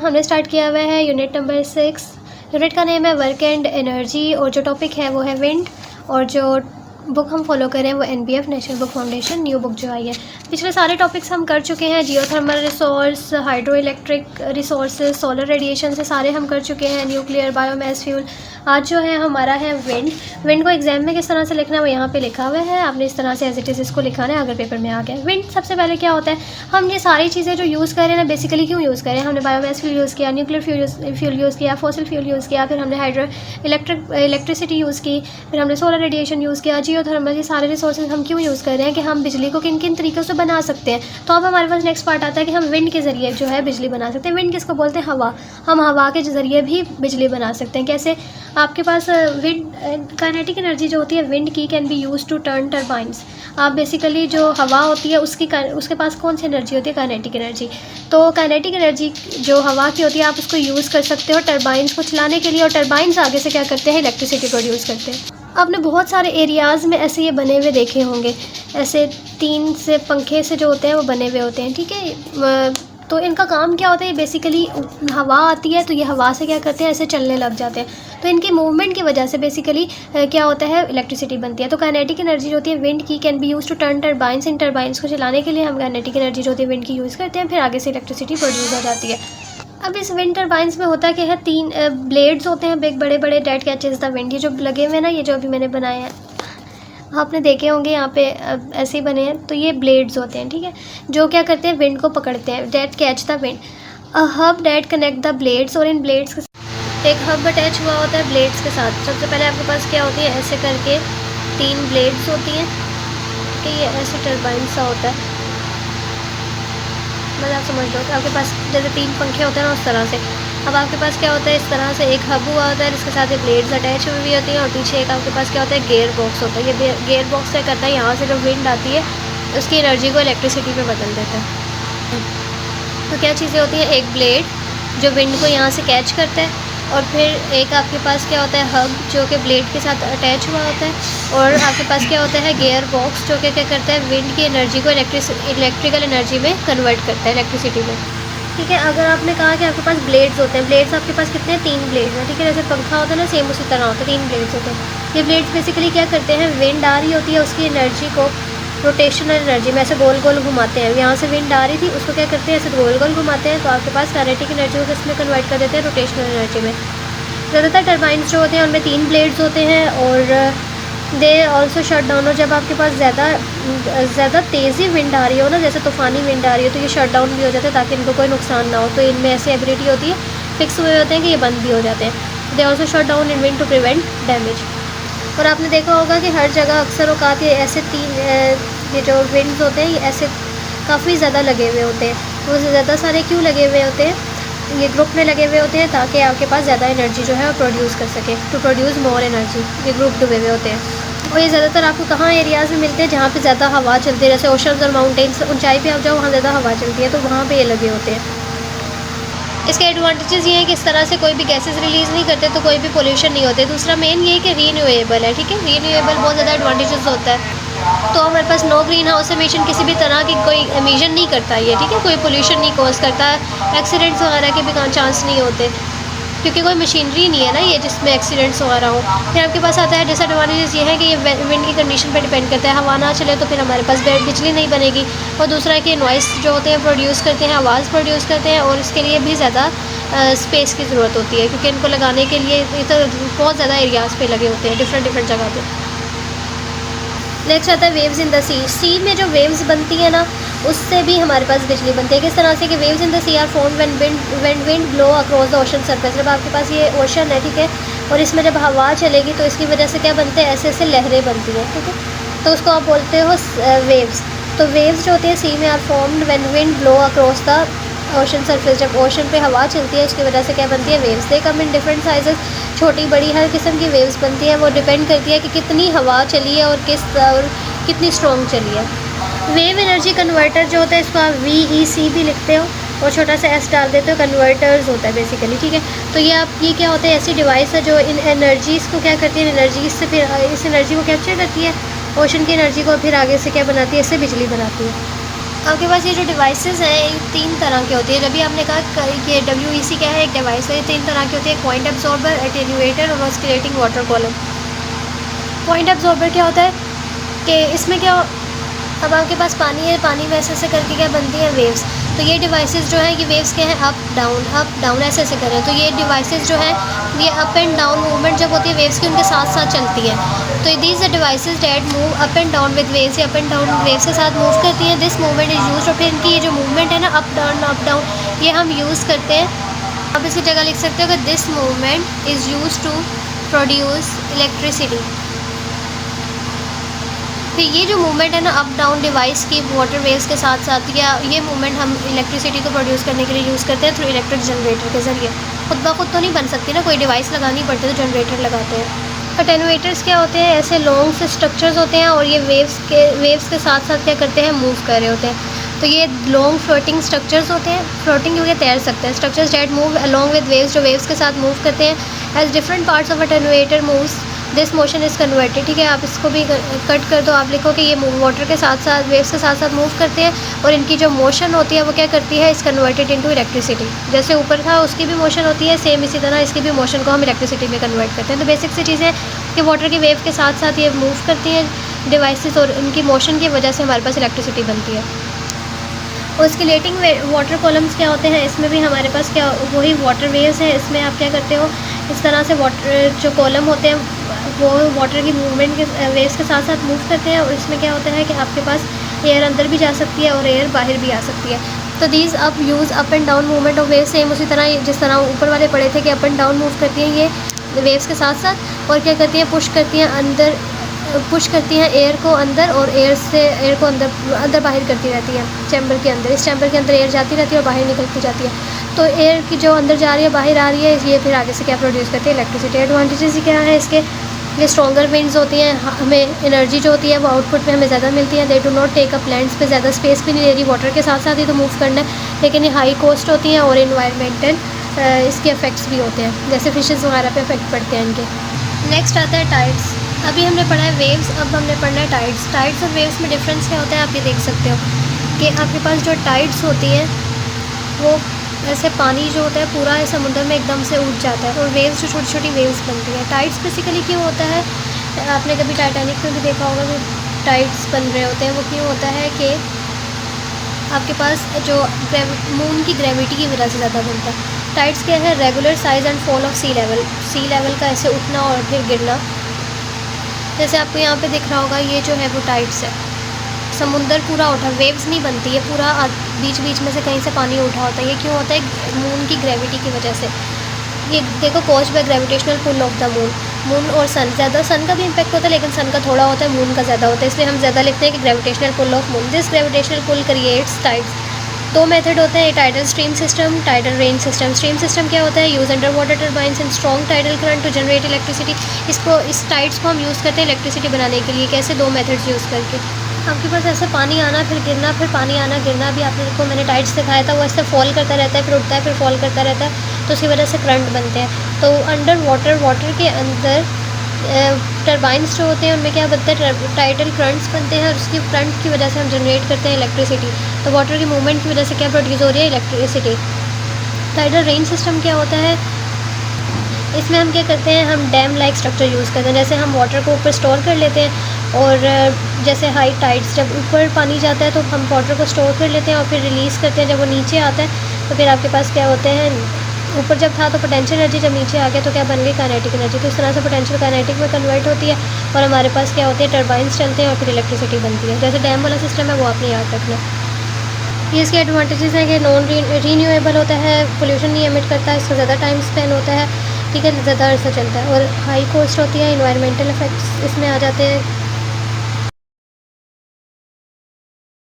हमने स्टार्ट किया हुआ है यूनिट नंबर 6। यूनिट का नेम है वर्क एंड एनर्जी और जो टॉपिक है वो है विंड। और जो बुक हम फॉलो करें वो NBF national book foundation new book जो आई है। पिछले सारे टॉपिक्स हम कर चुके हैं, geothermal resource, hydro electric resources, solar radiation से सारे हम कर चुके हैं, न्यूक्लियर, बायोमास फ्यूल। आज जो है हमारा है विंड। विंड को एग्जाम में किस तरह से लिखना है वो यहाँ पे लिखा हुआ है, आपने इस तरह से एज इट इज़ इसको लिखाना है अगर पेपर में आ गया। विंड सबसे पहले क्या होता है, हम ये सारी चीज़ें जो यूज़ कर रहे हैं ना बेसिकली क्यों यूज़ करें, हमने बायोमास फ्यूल यूज़ किया, न्यूक्लियर फ्यूल यूज़ किया, फॉसिल फ्यूल यूज़ किया, फिर हमने हाइड्रो इलेक्ट्रिसिटी यूज़ की, फिर हमने सोलर रेडिएशन यूज़ किया, जियोथर्मल, ये सारे रिसोर्सेज हम क्यों यूज़ कर रहे हैं कि हम बिजली को किन किन तरीक़ों से बना सकते हैं। तो अब हमारे पास नेक्स्ट पार्ट आता है कि हम विंड के ज़रिए जो है बिजली बना सकते हैं। विंड किसको बोलते हैं, हवा। हम हवा के ज़रिए भी बिजली बना सकते हैं। कैसे, आपके पास विंड काइनेटिक एनर्जी जो होती है विंड की can be use to turn turbines. आप बेसिकली जो हवा होती है उसके पास कौन सी एनर्जी होती है, काइनेटिक एनर्जी। तो काइनेटिक एनर्जी जो हवा की होती है आप उसको यूज़ कर सकते हो टर्बाइंस को चलाने के लिए, और टर्बाइंस आगे से क्या करते हैं, इलेक्ट्रिसिटी प्रोड्यूस करते हैं। आपने बहुत सारे एरियाज़ में ऐसे ये बने हुए देखे होंगे, ऐसे 3 से पंखे से जो होते हैं वो बने हुए होते हैं, ठीक है। तो इनका काम क्या होता है, बेसिकली हवा आती है तो ये हवा से क्या करते हैं, ऐसे चलने लग जाते हैं। तो इनकी मूवमेंट की वजह से बेसिकली क्या होता है, इलेक्ट्रिसिटी बनती है। तो काइनेटिक एनर्जी जो होती है विंड की can be use to turn turbines. इन टर्बाइंस को चलाने के लिए हम काइनेटिक एनर्जी जो होती है विंड की यूज़ करते हैं, फिर आगे से इलेक्ट्रिसिटी प्रोड्यूस हो जाती है। अब इस विंड टर्बाइंस में होता क्या है, 3 ब्लेड्स होते हैं, बिग बड़े बड़े, डेट कैचेस द विंड। ये जो लगे हुए हैं ना, ये जो अभी मैंने बनाए हैं आपने देखे होंगे यहाँ पे ऐसे ही बने हैं। तो ये ब्लेड्स होते हैं, ठीक है, जो क्या करते हैं, विंड को पकड़ते हैं, that catch the wind. A hub that connect the blades, और इन ब्लेड्स के एक हब अटैच हुआ होता है ब्लेड्स के साथ। सबसे पहले आपके पास क्या होती है, ऐसे करके 3 ब्लेड्स होती हैं, ठीक है, ये ऐसे टर्बाइन सा होता है, मतलब आप समझ लो कि आपके पास जैसे 3 पंखे होते हैं ना उस तरह से। अब आपके पास क्या होता है, इस तरह से एक हब हुआ होता है जिसके साथ ये ब्लेड्स अटैच हुई हुई होती हैं, और पीछे एक आपके पास क्या होता है, गेयर बॉक्स होता है। ये गेयर बॉक्स क्या करता है, यहाँ से जो विंड आती है उसकी एनर्जी को इलेक्ट्रिसिटी में बदल देता है। तो क्या चीज़ें होती हैं, एक ब्लेड जो विंड को यहाँ से कैच करता है, और फिर एक आपके पास क्या होता है, हब जो कि ब्लेड के साथ अटैच हुआ होता है, और आपके पास क्या होता है, गेयर बॉक्स जो कि क्या करता है, विंड की एनर्जी को इलेक्ट्रिकल एनर्जी में कन्वर्ट करता है, इलेक्ट्रिसिटी में, ठीक है। अगर आपने कहा कि आपके पास ब्लेड्स होते हैं, ब्लेड्स आपके पास कितने हैं, 3 ब्लेड्स हैं, ठीक है। जैसे पंखा होता है ना, सेम उसी तरह होता है, 3 ब्लेड्स होते हैं। ये ब्लेड्स बेसिकली क्या करते हैं, विंड आ रही होती है उसकी एनर्जी को रोटेशनल एनर्जी में ऐसे गोल गोल घुमाते हैं। यहाँ से विंड आ रही थी, उसको क्या करते हैं, ऐसे गोल गोल घुमाते हैं, तो आपके पास काइनेटिक एनर्जी को किसमें कन्वर्ट कर देते हैं, रोटेशनल एनर्जी में। ज़्यादातर टर्बाइंस जो होते हैं उनमें 3 ब्लेड्स होते हैं, और दे ऑल्सो शट डाउन। और जब आपके पास ज़्यादा तेज़ी विंड आ रही हो ना, जैसे तूफ़ानी विंड आ रही हो, तो ये शट डाउन भी हो जाते हैं ताकि इनको कोई नुकसान ना हो। तो इनमें ऐसी एबिलिटी होती है, फिक्स हुए होते हैं कि ये बंद भी हो जाते हैं। They also shut down in wind to prevent damage. और आपने देखा होगा कि हर जगह अक्सर औकात ये ऐसे 3 ये जो विंड्स होते हैं ये ऐसे काफ़ी ज़्यादा लगे हुए होते हैं। वो ज़्यादा सारे क्यों लगे हुए होते हैं, ये ग्रुप में लगे हुए होते हैं ताकि आपके पास ज़्यादा एनर्जी जो है वो प्रोड्यूस कर सके, टू प्रोड्यूस मोर एनर्जी। ये ग्रुप डुबे हुए होते हैं। और ये ज़्यादातर आपको कहाँ एरियाज़ में मिलते हैं, जहाँ पे ज़्यादा हवा चलती है, जैसे ओशंस और माउंटेन्स, ऊंचाई पे आप जाओ वहाँ ज़्यादा हवा चलती है, तो वहाँ पे ये लगे होते हैं। इसके एडवांटेजेस ये हैं कि इस तरह से कोई भी गैसेस रिलीज़ नहीं करते, तो कोई भी पोल्यूशन नहीं होते। दूसरा मेन ये है कि रीन्यूएबल है, ठीक है, रीन्यूएबल बहुत ज़्यादा एडवांटेजेस होता है। तो हमारे पास नो ग्रीन हाउस एमिशन, किसी भी तरह की कोई एमिशन नहीं करता ये, ठीक है, कोई पोल्यूशन नहीं कॉज करता, एक्सीडेंट्स वगैरह के भी चांस नहीं होते, क्योंकि कोई मशीनरी नहीं है ना ये जिसमें एक्सीडेंट्स वगैरह हो। फिर आपके पास आता है डिसएडवांटेजेस, ये है कि ये विंड की कंडीशन पर डिपेंड करता है। हवा ना चले तो फिर हमारे पास बिजली नहीं बनेगी। और दूसरा है कि नॉइस जो होते हैं प्रोड्यूस करते हैं, आवाज़ प्रोड्यूस करते हैं, और इसके लिए भी ज़्यादा स्पेस की ज़रूरत होती है, क्योंकि इनको लगाने के लिए इधर बहुत ज़्यादा एरियाज़ पे लगे होते हैं, डिफरेंट जगह पे। नेक्स्ट आता है वेव्स इन द सी में जो वेव्स बनती है ना, उससे भी हमारे पास बिजली बनती है। किस तरह से कि waves in the sea are form when wind blow across the ocean surface. जब आपके पास ये ओशन है, ठीक है, और इसमें जब हवा चलेगी तो इसकी वजह से क्या बनते हैं, ऐसे ऐसे लहरें बनती हैं, ठीक है, तो उसको आप बोलते हो वेव्स। तो वेव्स जो होती है सी में are formed when wind blow across the ocean surface. जब ओशन पे हवा चलती है उसकी वजह से क्या बनती है, waves. They come in different sizes, छोटी बड़ी हर किस्म की वेव्स बनती है। वो डिपेंड करती है कि कितनी हवा चली है और कितनी स्ट्रॉन्ग चली है। वेव एनर्जी कन्वर्टर जो होता है इसको आप VEC भी लिखते हो, और छोटा सा S डाल देते हो, कन्वर्टर्स होता है बेसिकली, ठीक है। तो ये क्या होता है, ऐसी डिवाइस है जो इन एनर्जीज़ को क्या करती है, एनर्जीज से फिर इस एनर्जी को कैप्चर करती है, ओशन की एनर्जी को फिर आगे से क्या बनाती है, इससे बिजली बनाती है। आपके पास ये जो डिवाइसेस हैं ये 3 तरह की होती है। जब भी आपने कहा कि WEC क्या है, एक डिवाइस है, ये 3 तरह की होती है, पॉइंट एब्जॉर्बर, एटेन्यूएटर और oscillating water column. Point absorber क्या होता है कि इसमें क्या, अब आपके पास पानी है, पानी में ऐसे करके क्या बनती है, वेव्स। तो ये डिवाइसेस जो हैं, ये वेव्स क्या है, अप डाउन ऐसे करें। तो ये डिवाइसेस जो हैं ये अप एंड डाउन मूवमेंट जब होती है वेव्स की, उनके साथ साथ चलती है। तो these are devices that move up and down with waves, या अप एंड डाउन वेव्स के साथ मूव करती हैं। दिस मूवमेंट इज़ यूज, और फिर इनकी ये जो मूवमेंट है ना, अप डाउन, ये हम यूज़ करते हैं। आप इसकी जगह लिख सकते हो कि this movement is use to produce electricity. फिर ये जो मूवमेंट है ना अप डाउन डिवाइस की वाटर वेव्स के साथ साथ, या ये मूवमेंट हम इलेक्ट्रिसिटी को प्रोड्यूस करने के लिए यूज़ करते हैं थ्रू इलेक्ट्रिक जनरेटर के ज़रिए। खुद ब खुद तो नहीं बन सकती ना, कोई डिवाइस लगानी पड़ती है तो जनरेटर लगाते हैं। अटेन्यूएटर्स क्या होते हैं, ऐसे लॉन्ग से स्ट्रक्चर्स होते हैं और ये वेव्स के साथ साथ क्या करते हैं, मूव कर रहे होते हैं। तो ये लॉन्ग फ्लोटिंग स्ट्रक्चर्स होते हैं, फ्लोटिंग क्योंकि तैर सकते हैं, structures that move along with waves, जो वेव्स के साथ मूव करते हैं। As different parts of attenuator moves this motion is converted. ठीक है, आप इसको भी कट कर दो, आप लिखो कि ये वाटर के साथ साथ वेव्स के साथ साथ मूव करते हैं, और इनकी जो मोशन होती है वो क्या करती है, इज़ कन्वर्टेड इनटू इलेक्ट्रिसिटी। जैसे ऊपर था उसकी भी मोशन होती है, सेम इसी तरह इसकी भी मोशन को हम इलेक्ट्रिसिटी में कन्वर्ट करते हैं। तो बेसिक सी चीज़ें कि वाटर की वेव के साथ साथ ये मूव करती हैं डिवाइसेस, और इनकी मोशन की वजह से हमारे पास इलेक्ट्रिसिटी बनती है। ऑस्किलेटिंग वाटर कॉलम्स क्या होते हैं, इसमें भी हमारे पास क्या वही वाटर वेव्स हैं। इसमें आप क्या करते हो, इस तरह से वाटर जो कॉलम होते हैं वो वाटर की मूवमेंट के वेव्स के साथ साथ मूव करते हैं, और इसमें क्या होता है कि आपके पास एयर अंदर भी जा सकती है और एयर बाहर भी आ सकती है। तो these up use up and down movement of waves, same उसी तरह जिस तरह ऊपर वाले पढ़े थे कि अप एंड डाउन मूव करती हैं ये वेव्स के साथ साथ, और क्या करती हैं, पुश करती हैं एयर को अंदर, और एयर को अंदर बाहर करती रहती है चैम्बर के अंदर। इस चैम्बर के अंदर एयर जाती रहती है और बाहर निकलती जाती है। तो एयर की जो अंदर जा रही है बाहर आ रही है, ये फिर आगे से क्या प्रोड्यूस करती है, इलेक्ट्रिसिटी। एडवांटेजेस क्या है इसके, ये स्ट्रॉन्गर विंड्स होती हैं, हमें एनर्जी जो होती है वो आउटपुट में हमें ज़्यादा मिलती है। They do not take up lands पे ज़्यादा स्पेस भी नहीं ले रही, वाटर के साथ साथ ही तो मूव करना है, लेकिन ये हाई कॉस्ट होती हैं, और इन्वायरमेंटल इसके इफ़ेक्ट्स भी होते हैं, जैसे फिशेज़ वगैरह पे इफेक्ट पड़ते हैं इनके। नेक्स्ट आता है टाइड्स। अभी हमने पढ़ा है वेव्स, अब हमने पढ़ना है टाइड्स। टाइड्स और वेव्स में डिफरेंस क्या होता है, आप ये देख सकते हो कि आपके पास जो टाइड्स होती हैं वो ऐसे पानी जो होता है पूरा समुद्र में एकदम से उठ जाता है, और वेव्स जो छोटी छोटी वेव्स बनती हैं। टाइड्स बेसिकली क्यों होता है, आपने कभी टाइटैनिक में भी देखा होगा कि टाइड्स बन रहे होते हैं, वो क्यों होता है कि आपके पास जो मून की ग्रेविटी की वजह से ज़्यादा बनता है। टाइड्स क्या है, regular rise and fall of sea level का ऐसे उठना और फिर गिरना। जैसे आपको यहाँ पे दिख रहा होगा, ये जो है वो टाइड्स है, समुंदर पूरा उठा, वेव्स नहीं बनती है, पूरा बीच बीच में से कहीं से पानी उठा होता है। ये क्यों होता है, मून की ग्रेविटी की वजह से। ये देखो, caused by gravitational pull of the moon और सन। ज़्यादा सन का भी इम्पैक्ट होता है, लेकिन सन का थोड़ा होता है, मून का ज़्यादा होता है, इसलिए हम ज़्यादा लिखते हैं कि gravitational pull of moon. This gravitational pull creates tides. दो मेथड होते हैं, tidal stream system, tidal range system. Stream system क्या होता है, use under water turbines in strong tidal current to generate electricity. इस टाइड्स को हम यूज़ करते हैं इलेक्ट्रिसिटी बनाने के लिए। कैसे, दो मेथड्स यूज़ करके। आपके पास ऐसे पानी आना फिर गिरना, फिर पानी आना गिरना भी आपको मैंने टाइड्स दिखाया था, वो ऐसे फॉल करता रहता है, फिर उठता है, फिर फॉल करता रहता है, तो उसी वजह से करंट बनते हैं। तो अंडर वाटर के अंदर टर्बाइंस जो होते हैं उनमें क्या बनता है, टाइडल करंट्स बनते हैं, और उसकी करंट की वजह से हम जनरेट करते हैं इलेक्ट्रिसिटी। तो वाटर की मूवमेंट की वजह से क्या प्रोड्यूस हो रही है, इलेक्ट्रिसिटी। टाइडल रेंज सिस्टम क्या होता है, इसमें हम क्या करते हैं, हम डैम लाइक स्ट्रक्चर यूज़ करते हैं। जैसे हम वाटर को ऊपर स्टोर कर लेते हैं, और जैसे हाई टाइड्स जब ऊपर पानी जाता है तो हम वाटर को स्टोर कर लेते हैं और फिर रिलीज़ करते हैं। जब वो नीचे आता है तो फिर आपके पास क्या होते हैं, ऊपर जब था तो पोटेंशियल एनर्जी, जब नीचे आ गया तो क्या बन गई, काइनेटिक एनर्जी। तो इस तरह से पोटेंशियल काइनेटिक में कन्वर्ट होती है, और हमारे पास क्या होते हैं, टर्बाइंस चलते हैं और फिर इलेक्ट्रिसिटी बनती है। जैसे डैम वाला सिस्टम है वो आपने याद रखना। ये इसके एडवांटेजेस हैं कि नॉन रीन्यूएबल होता है, पोल्यूशन नहीं एमिट करता है, इसका ज़्यादा टाइम स्पेंड होता है, ठीक है, ज़्यादा अर्सा चलता है, और हाई कॉस्ट होती है। इन्वायरमेंटल इफेक्ट्स इसमें आ जाते हैं,